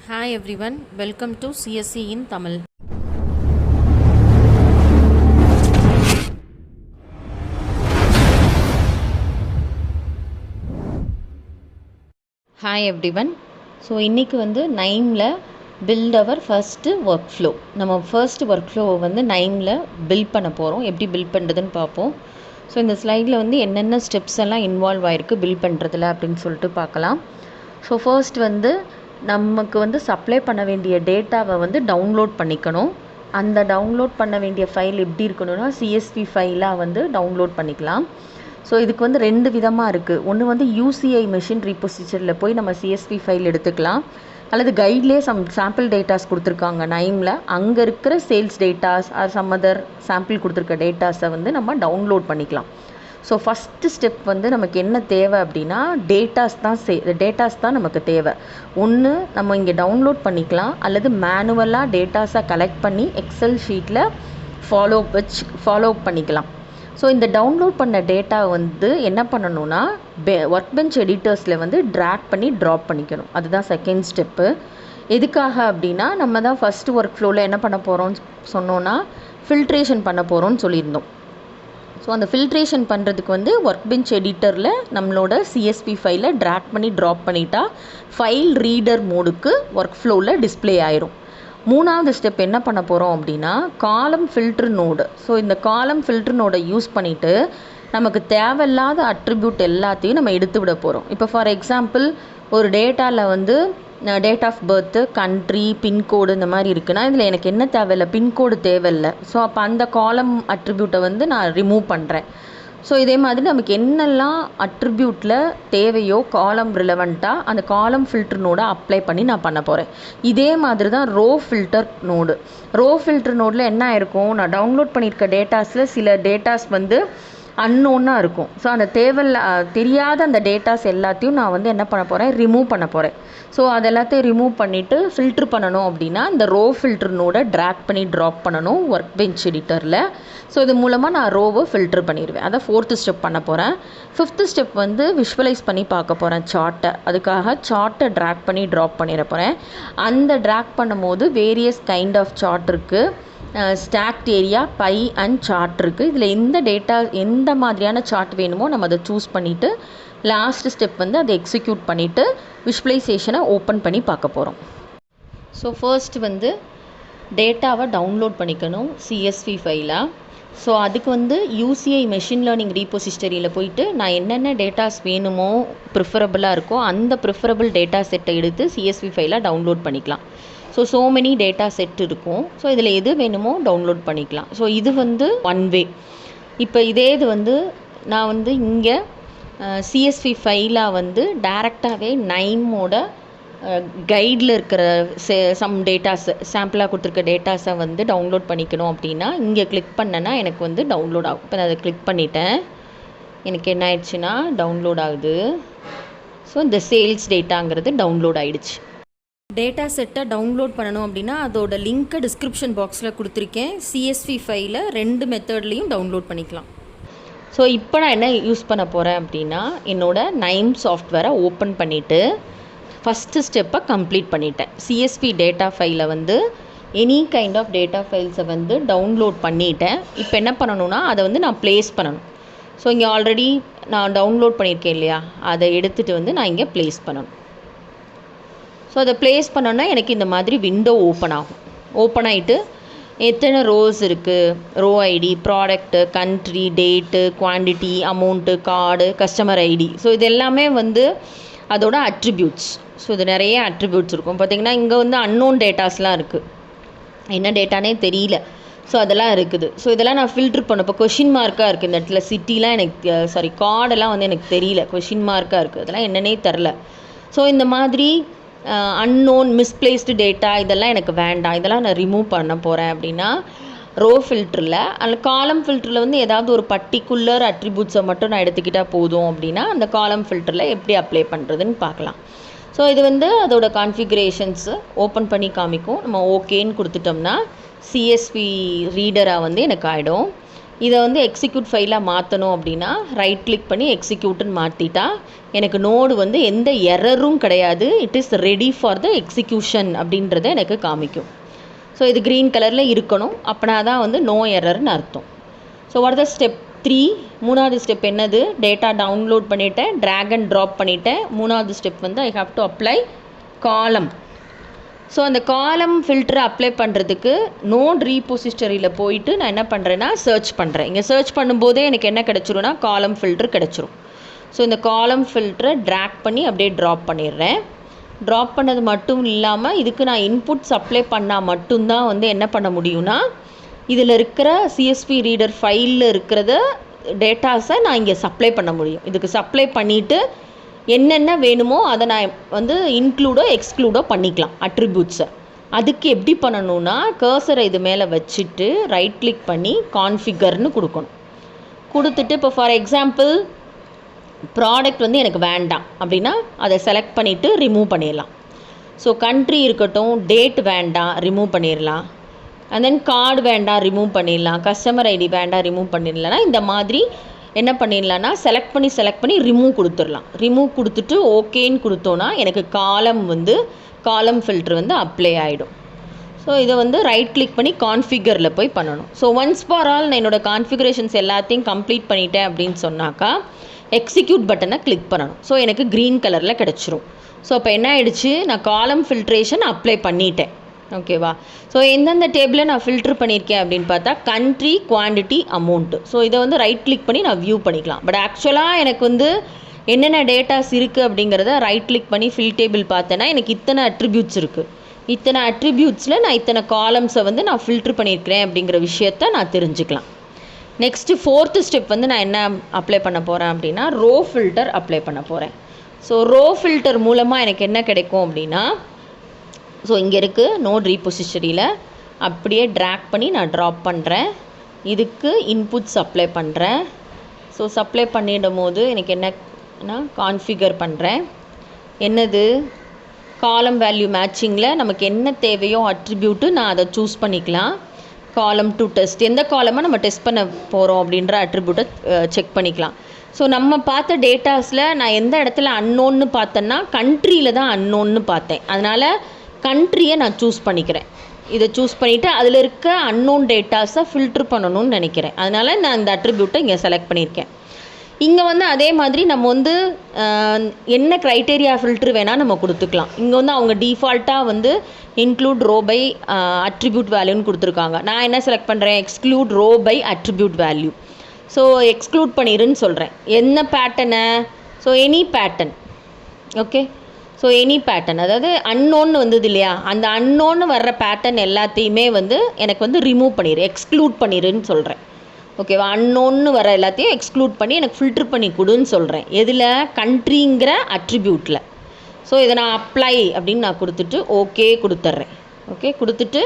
Hi everyone, welcome to CSE in Tamil. Hi everyone. So இன்றைக்கி நைமில் build our first workflow. நம்ம first work ஃப்ளோவை நைமில் build பண்ண போகிறோம். எப்படி பில்ட் பண்ணுறதுன்னு பார்ப்போம். ஸோ இந்த ஸ்லைடில் என்னென்ன ஸ்டெப்ஸ் எல்லாம் இன்வால்வ் ஆகிருக்கு பில்ட் பண்ணுறதுல அப்படின்னு சொல்லிட்டு பார்க்கலாம். ஸோ ஃபர்ஸ்ட் நமக்கு சப்ளை பண்ண வேண்டிய டேட்டாவை டவுன்லோட் பண்ணிக்கணும். அந்த டவுன்லோட் பண்ண வேண்டிய ஃபைல் எப்படி இருக்கணும்னா CSV ஃபைலாக டவுன்லோட் பண்ணிக்கலாம். ஸோ இதுக்கு ரெண்டு விதமாக இருக்குது. ஒன்று UCI மெஷின் ரீபொசிட்டரியில் போய் நம்ம CSV ஃபைல் எடுத்துக்கலாம், அல்லது கைட்லேயே சாம்பிள் டேட்டாஸ் கொடுத்துருக்காங்க நைமில், அங்கே இருக்கிற sales datas or some other sample கொடுத்துருக்க டேட்டாஸை நம்ம டவுன்லோட் பண்ணிக்கலாம். ஸோ ஃபஸ்ட்டு ஸ்டெப் நமக்கு என்ன தேவை அப்படின்னா டேட்டாஸ் தான் நமக்கு தேவை. ஒன்று நம்ம இங்கே டவுன்லோட் பண்ணிக்கலாம், அல்லது மேனுவலாக டேட்டாஸை கலெக்ட் பண்ணி எக்ஸல் ஷீட்டில் ஃபாலோ பண்ணிக்கலாம். ஸோ இந்த டவுன்லோட் பண்ண டேட்டா என்ன பண்ணணும்னா ஒர்க் பெஞ்ச் எடிட்டர்ஸில் ட்ராக் பண்ணி ட்ராப் பண்ணிக்கணும். அதுதான் செகண்ட் ஸ்டெப்பு. எதுக்காக அப்படின்னா நம்ம தான் ஃபஸ்ட்டு ஒர்க் ஃப்ளோவில் என்ன பண்ண போகிறோம்னு சொன்னோன்னா ஃபில்ட்ரேஷன் பண்ண போகிறோம்னு சொல்லியிருந்தோம். ஸோ அந்த ஃபில்ட்ரேஷன் பண்ணுறதுக்கு ஒர்க் பெஞ்ச் எடிட்டரில் நம்மளோட CSV ஃபைலை ட்ராக் பண்ணி ட்ராப் பண்ணிட்டா ஃபைல் ரீடர் மோடுக்கு ஒர்க் ஃப்ளோவில் டிஸ்பிளே ஆயிரும். மூணாவது ஸ்டெப் என்ன பண்ண போகிறோம் அப்படின்னா காலம் ஃபில்ட்ரு நோடு. ஸோ இந்த காலம் ஃபில்ட்ரு நோடை யூஸ் பண்ணிவிட்டு நமக்கு தேவையில்லாத அட்ரிபியூட் எல்லாத்தையும் நம்ம எடுத்து விட போகிறோம். இப்போ ஃபார் எக்ஸாம்பிள் ஒரு டேட்டாவில் date of birth, country, pincode இந்த மாதிரி இருக்குன்னா இதில் எனக்கு என்ன தேவையில்லை, பின்கோடு தேவையில்லை. ஸோ அப்போ அந்த காலம் அட்ரிபியூட்டை நான் ரிமூவ் பண்ணுறேன். ஸோ இதே மாதிரி நமக்கு என்னெல்லாம் அட்ரிபியூட்டில் தேவையோ காலம் ரிலவெண்ட்டாக அந்த காலம் ஃபில்டர் நோடை அப்ளை பண்ணி நான் பண்ண போகிறேன். இதே மாதிரி தான் row filter node. Row filter நோடில் என்ன ஆயிருக்கும், நான் டவுன்லோட் பண்ணியிருக்க டேட்டாஸில் சில டேட்டாஸ் அன்னோன்னாக இருக்கும். ஸோ அந்த தெரியாத அந்த டேட்டாஸ் எல்லாத்தையும் நான் என்ன பண்ண போகிறேன், ரிமூவ் பண்ண போகிறேன். ஸோ அது எல்லாத்தையும் ரிமூவ் பண்ணிவிட்டு ஃபில்ட்ரு பண்ணணும் அப்படின்னா இந்த ரோ ஃபில்ட்ரு நோடை ட்ராக் பண்ணி ட்ராப் பண்ணணும் ஒர்க் பெஞ்ச் எடிட்டரில். ஸோ இது மூலமாக நான் ரோவை ஃபில்ட்ரு பண்ணிடுவேன். அதை ஃபோர்த்து ஸ்டெப் பண்ண போகிறேன். ஃபிஃப்த்து ஸ்டெப் விஷுவலைஸ் பண்ணி பார்க்க போகிறேன் சார்ட்டை. அதுக்காக சார்ட்டை ட்ராக் பண்ணி ட்ராப் பண்ணிட போகிறேன். அந்த ட்ராக் பண்ணும்போது வேரியஸ் கைண்ட் ஆஃப் சார்ட் இருக்குது. Stacked area, pie and chart இருக்குது. இதில் எந்த மாதிரியான சார்ட் வேணுமோ நம்ம அதை சூஸ் பண்ணிவிட்டு லாஸ்ட் ஸ்டெப் அதை எக்ஸிக்யூட் பண்ணிவிட்டு விஷுவலைசேஷனை ஓப்பன் பண்ணி பார்க்க போகிறோம். ஸோ ஃபர்ஸ்ட் டேட்டாவை டவுன்லோட் பண்ணிக்கணும் CSV ஃபைலாக. ஸோ அதுக்கு UCI மெஷின் லேர்னிங் ரீபொசிட்டரியில் போயிட்டு நான் என்னென்ன டேட்டாஸ் வேணுமோ ப்ரிஃபரபுளாக இருக்கோ அந்த ப்ரிஃபரபிள் டேட்டா செட்டை எடுத்து CSV ஃபைலாக டவுன்லோட் பண்ணிக்கலாம். ஸோ மெனி டேட்டா செட் இருக்கும். ஸோ இதில் எது வேணுமோ டவுன்லோட் பண்ணிக்கலாம். ஸோ இது ஒன் வே. இப்போ இதே இது நான் இங்கே CSV ஃபைலாக டைரெக்டாகவே நைமோட கைடில் இருக்கிற சம் டேட்டாஸ் சாம்பிளாக கொடுத்துருக்க டேட்டாஸை டவுன்லோட் பண்ணிக்கணும் அப்படின்னா இங்கே கிளிக் பண்ணேன்னா எனக்கு டவுன்லோட் ஆகும். இப்போ நான் அதை கிளிக் பண்ணிட்டேன். எனக்கு என்ன ஆயிடுச்சுன்னா டவுன்லோட் ஆகுது. ஸோ இந்த சேல்ஸ் டேட்டாங்கிறது டவுன்லோட் ஆகிடுச்சு. டேட்டா செட்டை டவுன்லோட் பண்ணணும் அப்படின்னா அதோட லிங்க்கை டிஸ்கிரிப்ஷன் பாக்ஸில் கொடுத்துருக்கேன். CSV ஃபைலை 2 மெத்தட்லேயும் டவுன்லோட் பண்ணிக்கலாம். ஸோ இப்போ நான் என்ன யூஸ் பண்ண போகிறேன் அப்படின்னா என்னோடய நைம் சாஃப்ட்வேரை ஓப்பன் பண்ணிவிட்டு ஃபஸ்ட்டு ஸ்டெப்பை கம்ப்ளீட் பண்ணிட்டேன். CSV டேட்டா ஃபைலை எனி கைண்ட் ஆஃப் டேட்டா ஃபைல்ஸை டவுன்லோட் பண்ணிட்டேன். இப்போ என்ன பண்ணணும்னா அதை நான் ப்ளேஸ் பண்ணணும். ஸோ இங்கே ஆல்ரெடி நான் டவுன்லோட் பண்ணியிருக்கேன் இல்லையா, அதை எடுத்துகிட்டு நான் இங்கே ப்ளேஸ் பண்ணணும். ஸோ அதை ப்ளேஸ் பண்ணோன்னா எனக்கு இந்த மாதிரி விண்டோ ஓப்பன் ஆகும். ஓப்பன் ஆகிட்டு எத்தனை ரோஸ் இருக்குது, row ID, product, country, date, quantity, amount, card, customer ID. So இது எல்லாமே அதோட அட்ரிபியூட்ஸ். ஸோ இது நிறைய அட்ரிபியூட்ஸ் இருக்கும். பார்த்திங்கன்னா இங்கே அன்னோன் டேட்டாஸ்லாம் இருக்குது, என்ன டேட்டானே தெரியல. ஸோ அதெல்லாம் இருக்குது. ஸோ இதெல்லாம் நான் ஃபில்ட்ரு பண்ணேன். இப்போ கொஷின் மார்க்காக இருக்குது இந்த இடத்துல. சிட்டிலாம் எனக்கு கார்டெல்லாம் எனக்கு தெரியல, கொஷின் மார்க்காக இருக்குது. அதெல்லாம் என்னன்னே தெரில. ஸோ இந்த மாதிரி அன்னோன், மிஸ்பிளேஸ்டு டேட்டா இதெல்லாம் எனக்கு வேண்டாம், இதெல்லாம் நான் ரிமூவ் பண்ண போகிறேன் அப்படின்னா ரோ ஃபில்டரில் அந்த காலம் ஃபில்டரில் ஏதாவது ஒரு பர்டிகுலர் அட்ரிபியூட்ஸை மட்டும் நான் எடுத்துக்கிட்டால் போதும் அப்படின்னா அந்த காலம் ஃபில்டரில் எப்படி அப்ளை பண்ணுறதுன்னு பார்க்கலாம். ஸோ இது அதோட கான்ஃபிகரேஷன்ஸு ஓப்பன் பண்ணி காமிக்கும். நம்ம ஓகேன்னு கொடுத்துட்டோம்னா CSV ரீடராக எனக்கு ஆகிடும். இதை வந்து எக்ஸிக்யூட் ஃபைலாக மாற்றணும் அப்படின்னா ரைட் கிளிக் பண்ணி எக்ஸிக்யூட்டுன்னு மாற்றிட்டா எனக்கு நோடு வந்து எந்த எரரும் கிடையாது, it is ready for the execution அப்படின்றத எனக்கு காமிக்கும். ஸோ இது க்ரீன் கலரில் இருக்கணும், அப்படின்னா தான் வந்து நோ எரர்னு அர்த்தம். ஸோ வாட் த ஸ்டெப் 3, மூணாவது ஸ்டெப் என்னது, டேட்டா டவுன்லோட் பண்ணிவிட்டேன், ட்ராக் அண்ட் ட்ராப் பண்ணிவிட்டேன். மூணாவது ஸ்டெப் வந்து ஐ ஹாவ் டு அப்ளை காலம். ஸோ அந்த காலம் ஃபில்டரை அப்ளை பண்ணுறதுக்கு நோட் ரீபொசிட்டரியில் போயிட்டு நான் என்ன பண்ணுறேன்னா சர்ச் பண்ணுறேன். இங்கே சர்ச் பண்ணும்போதே எனக்கு என்ன கிடச்சிரும்னா காலம் ஃபில்ட்ரு கிடச்சிரும். ஸோ இந்த காலம் ஃபில்டரை ட்ராக் பண்ணி அப்படியே ட்ராப் பண்ணிடுறேன். ட்ராப் பண்ணது மட்டும் இல்லாமல் இதுக்கு நான் இன்புட்ஸ் அப்ளை பண்ணால் மட்டும்தான் வந்து என்ன பண்ண முடியும்னா இதில் இருக்கிற சிஎஸ்வி ரீடர் ஃபைலில் இருக்கிறத டேட்டாஸை நான் இங்கே சப்ளை பண்ண முடியும். இதுக்கு சப்ளை பண்ணிவிட்டு என்னென்ன வேணுமோ அதை நான் வந்து இன்க்ளூடோ எக்ஸ்க்ளூடோ பண்ணிக்கலாம் அட்ரிபியூட்ஸை. அதுக்கு எப்படி பண்ணணும்னா கர்சரை இது மேலே வச்சுட்டு ரைட் கிளிக் பண்ணி கான்ஃபிகர்னு கொடுக்கணும். கொடுத்துட்டு இப்போ ஃபார் எக்ஸாம்பிள் ப்ராடக்ட் வந்து எனக்கு வேண்டாம் அப்படின்னா அதை செலக்ட் பண்ணிவிட்டு ரிமூவ் பண்ணிடலாம். ஸோ கண்ட்ரி இருக்கட்டும், டேட் வேண்டாம் ரிமூவ் பண்ணிடலாம், அண்ட் தென் கார்டு வேண்டாம் ரிமூவ் பண்ணிடலாம், கஸ்டமர் ஐடி வேண்டாம் ரிமூவ் பண்ணிடலாம்னா இந்த மாதிரி என்ன பண்ணிடலான்னா செலக்ட் பண்ணி ரிமூவ் கொடுத்துடலாம். ரிமூவ் கொடுத்துட்டு ஓகேன்னு கொடுத்தோன்னா எனக்கு காலம் ஃபில்ட்ரு வந்து அப்ளை ஆகிடும். ஸோ இதை வந்து ரைட் கிளிக் பண்ணி கான்ஃபிகரில் போய் பண்ணணும். ஸோ ஒன்ஸ் ஃபார் ஆல் நான் என்னோடய கான்ஃபிகரேஷன்ஸ் எல்லாத்தையும் கம்ப்ளீட் பண்ணிட்டேன் அப்படின்னு சொன்னாக்கா எக்ஸிக்யூட் பட்டனை கிளிக் பண்ணணும். ஸோ எனக்கு க்ரீன் கலரில் கிடச்சிரும். ஸோ இப்போ என்ன ஆகிடுச்சு, நான் காலம் ஃபில்ட்ரேஷன் அப்ளை பண்ணிட்டேன். ஓகேவா? ஸோ எந்தெந்த டேபிளை நான் ஃபில்ட்ரு பண்ணியிருக்கேன் அப்படின்னு பார்த்தா கண்ட்ரி, குவான்டிட்டி, அமௌண்ட்டு. ஸோ இதை வந்து ரைட் கிளிக் பண்ணி நான் வியூ பண்ணிக்கலாம். பட் ஆக்சுவலாக எனக்கு வந்து என்னென்ன டேட்டாஸ் இருக்குது அப்படிங்கிறத ரைட் கிளிக் பண்ணி ஃபில் டேபிள் பார்த்தேன்னா எனக்கு இத்தனை அட்ரிபியூட்ஸ் இருக்குது. இத்தனை அட்ரிபியூட்ஸில் நான் இத்தனை காலம்ஸை வந்து நான் ஃபில்ட்ரு பண்ணியிருக்கிறேன் அப்படிங்கிற விஷயத்த நான் தெரிஞ்சுக்கலாம். நெக்ஸ்ட்டு 4th ஸ்டெப் வந்து நான் என்ன அப்ளை பண்ண போகிறேன் அப்படின்னா ரோ ஃபில்டர் அப்ளை பண்ண போகிறேன். ஸோ ரோ ஃபில்டர் மூலமாக எனக்கு என்ன கிடைக்கும் அப்படின்னா ஸோ இங்கே இருக்குது நோட் ரீபொசிட்டரியில் அப்படியே ட்ராக் பண்ணி நான் ட்ராப் பண்ணுறேன். இதுக்கு இன்புட்ஸ் அப்ளை பண்ணுறேன். ஸோ சப்ளை பண்ணிடும் போது எனக்கு என்னன்னா கான்ஃபிகர் பண்ணுறேன். என்னது காலம் வேல்யூ மேட்சிங்கில் நமக்கு என்ன தேவையோ அட்ரிபியூட்டு நான் அதை சூஸ் பண்ணிக்கலாம். காலம் டு டெஸ்ட், எந்த காலமாக நம்ம டெஸ்ட் பண்ண போகிறோம் அப்படின்ற அட்ரிபியூட்டை செக் பண்ணிக்கலாம். ஸோ நம்ம பார்த்த டேட்டாஸில் நான் எந்த இடத்துல அன்னோன்னு பார்த்தேன்னா கண்ட்ரியில் தான் அன்னோன்னு பார்த்தேன். அதனால் கண்ட்ரியை நான் சூஸ் பண்ணிக்கிறேன். இதை சூஸ் பண்ணிவிட்டு அதில் இருக்க அன்னோன் டேட்டாஸை ஃபில்ட்ரு பண்ணணும்னு நினைக்கிறேன். அதனால் நான் இந்த அட்ரிபியூட்டை இங்கே செலக்ட் பண்ணியிருக்கேன். இங்கே வந்து அதே மாதிரி நம்ம வந்து என்ன க்ரைட்டேரியா ஃபில்ட்ரு வேணால் நம்ம கொடுத்துக்கலாம். இங்கே வந்து அவங்க டிஃபால்ட்டாக வந்து இன்க்ளூட் ரோ பை அட்ரிபியூட் வேல்யூன்னு கொடுத்துருக்காங்க. நான் என்ன செலக்ட் பண்ணுறேன், exclude row by attribute value. So exclude பண்ணிடுன்னு சொல்கிறேன். என்ன பேட்டர்னை, so any pattern. Okay, so any pattern, அதாவது அன்னோன்னு வந்தது இல்லையா, அந்த அன்னோன்னு வர்ற பேட்டர்ன் எல்லாத்தையுமே வந்து எனக்கு வந்து ரிமூவ் பண்ணிடு, எக்ஸ்க்ளூட் பண்ணிடுன்னு சொல்கிறேன். ஓகேவா? அன்னோன்னு வர எல்லாத்தையும் எக்ஸ்க்ளூட் பண்ணி எனக்கு ஃபில்ட்ரு பண்ணி கொடுன்னு சொல்கிறேன். எதில், கண்ட்ரிங்கிற அட்ரிபியூட்டில். ஸோ இதை நான் அப்ளை அப்படின்னு நான் கொடுத்துட்டு ஓகே கொடுத்துட்றேன். ஓகே கொடுத்துட்டு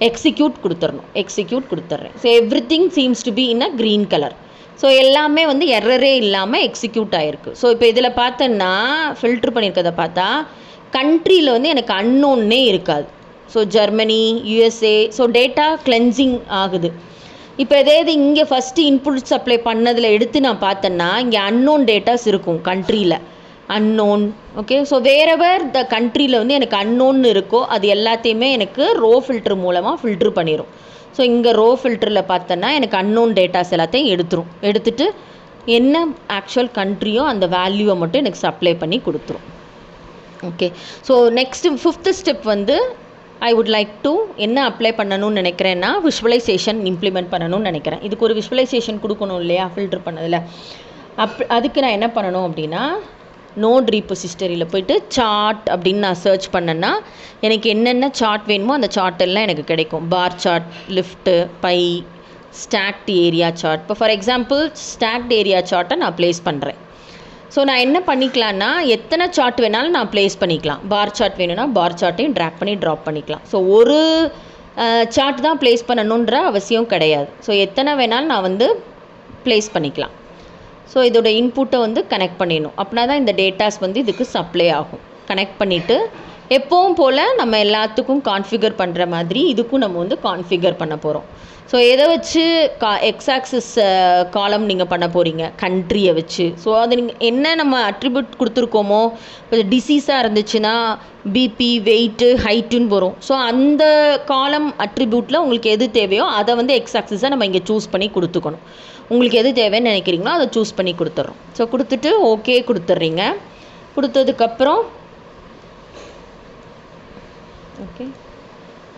எக்ஸிக்யூட் கொடுத்துட்றேன். So every thing seems to be in a green colour. So எல்லாமே வந்து எரரே இல்லாமல் எக்ஸிக்யூட் ஆகிருக்கு. ஸோ இப்போ இதில் பார்த்தோன்னா ஃபில்ட்ரு பண்ணியிருக்கதை பார்த்தா கண்ட்ரியில் வந்து எனக்கு அன்னோன்னே இருக்காது. So Germany, USA, so data cleansing ஆகுது. இப்போ எதாவது இங்கே ஃபஸ்ட்டு இன்புட் சப்ளை பண்ணதில் எடுத்து நான் பார்த்தேன்னா இங்கே அன்னோன் டேட்டாஸ் இருக்கும் கண்ட்ரியில், அன்னோன். ஓகே, ஸோ வேறெவர் த கண்ட்ரியில் வந்து எனக்கு அன்னோன்னு இருக்கோ அது எல்லாத்தையுமே எனக்கு ரோ ஃபில்ட்ரு மூலமாக ஃபில்ட்ரு பண்ணிடும். ஸோ இங்கே ரோ ஃபில்டரில் பார்த்தோன்னா எனக்கு அன்னோன் டேட்டாஸ் எல்லாத்தையும் எடுத்துட்டு என்ன ஆக்சுவல் கண்ட்ரியோ அந்த வேல்யூவை மட்டும் எனக்கு சப்ளை பண்ணி கொடுத்துரும். Okay, so next 5th step வந்து ஐ வுட் லைக் டு என்ன அப்ளை பண்ணணும்னு நினைக்கிறேன்னா விஷுவலைசேஷன் இம்ப்ளிமெண்ட் பண்ணணும்னு நினைக்கிறேன். இதுக்கு ஒரு விஷுவலைசேஷன் கொடுக்கணும் இல்லையா ஃபில்ட்ரு பண்ணதில். அதுக்கு நான் என்ன பண்ணணும் அப்படின்னா நோட் ரீபொசிட்டரியில் போய்ட்டு சார்ட் அப்படின்னு நான் சர்ச் பண்ணேன்னா எனக்கு என்னென்ன சார்ட் வேணுமோ அந்த சார்ட் எல்லாம் எனக்கு கிடைக்கும். Bar chart, lift, pie, stacked area chart. இப்போ ஃபார் எக்ஸாம்பிள் ஸ்டாக்ட் ஏரியா சார்ட்டை நான் ப்ளேஸ் பண்ணுறேன். ஸோ நான் என்ன பண்ணிக்கலான்னா எத்தனை சார்ட் வேணாலும் நான் ப்ளேஸ் பண்ணிக்கலாம். பார் சார்ட் வேணும்னா பார் சார்ட்டையும் ட்ராக் பண்ணி ட்ராப் பண்ணிக்கலாம். ஸோ ஒரு சார்ட் தான் ப்ளேஸ் பண்ணணுன்ற அவசியம் கிடையாது. ஸோ எத்தனை வேணாலும் நான் வந்து ப்ளேஸ் பண்ணிக்கலாம். ஸோ இதோட இன்புட்டை வந்து கனெக்ட் பண்ணிடணும். அப்படின்னா தான் இந்த டேட்டாஸ் வந்து இதுக்கு சப்ளை ஆகும். கனெக்ட் பண்ணிவிட்டு எப்பவும் போல் நம்ம எல்லாத்துக்கும் கான்ஃபிகர் பண்ணுற மாதிரி இதுக்கும் நம்ம வந்து கான்ஃபிகர் பண்ண போகிறோம். ஸோ எதை வச்சு எக்ஸ் ஆக்சிஸ் காலம் நீங்கள் பண்ண போகிறீங்க, கண்ட்ரியை வச்சு. ஸோ அது நீங்கள் என்ன நம்ம அட்ரிபியூட் கொடுத்துருக்கோமோ, இப்போ டிசீஸாக இருந்துச்சுன்னா பிபி, வெயிட்டு, ஹைட்டுன்னு வரும். ஸோ அந்த காலம் அட்ரிபியூட்டில் உங்களுக்கு எது தேவையோ அதை வந்து எக்ஸ் ஆக்சிஸை நம்ம இங்கே சூஸ் பண்ணி கொடுத்துக்கணும். உங்களுக்கு எது தேவைன்னு நினைக்கிறீங்களோ அதை சூஸ் பண்ணி கொடுத்துட்றோம். ஸோ கொடுத்துட்டு ஓகே கொடுத்துட்றீங்க. கொடுத்ததுக்கப்புறம் ஓகே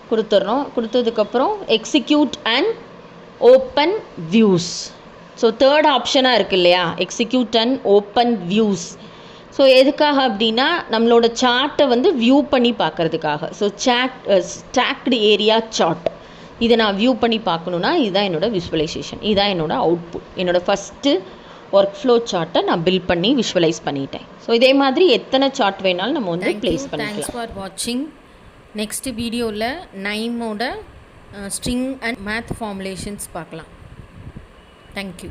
கொடுத்துட்றோம். கொடுத்ததுக்கப்புறம் execute and open views. So third ஆப்ஷனாக இருக்குது இல்லையா, execute and open views. So எதுக்காக அப்படின்னா நம்மளோட சார்ட்டை வந்து வியூ பண்ணி பார்க்குறதுக்காக. ஸோ ஸ்டாக்டு ஏரியா சார்ட் இதை நான் வியூ பண்ணி பார்க்கணுன்னா இதுதான் என்னோடய விஷுவலைசேஷன், இதுதான் என்னோடய அவுட்புட். என்னோடய ஃபஸ்ட்டு ஒர்க் ஃப்ளோ சார்ட்டை நான் பில்ட் பண்ணி விஷுவலைஸ் பண்ணிட்டேன். ஸோ இதே மாதிரி எத்தனை சார்ட் வேணாலும் நம்ம வந்து ப்ளேஸ் பண்ணிக்கலாம். தேங்க்ஸ் ஃபார் வாட்சிங். நெக்ஸ்ட் வீடியோவில் நைமோட ஸ்ட்ரிங் அண்ட் மேத் ஃபார்முலேஷன்ஸ் பார்க்கலாம். தேங்க்யூ.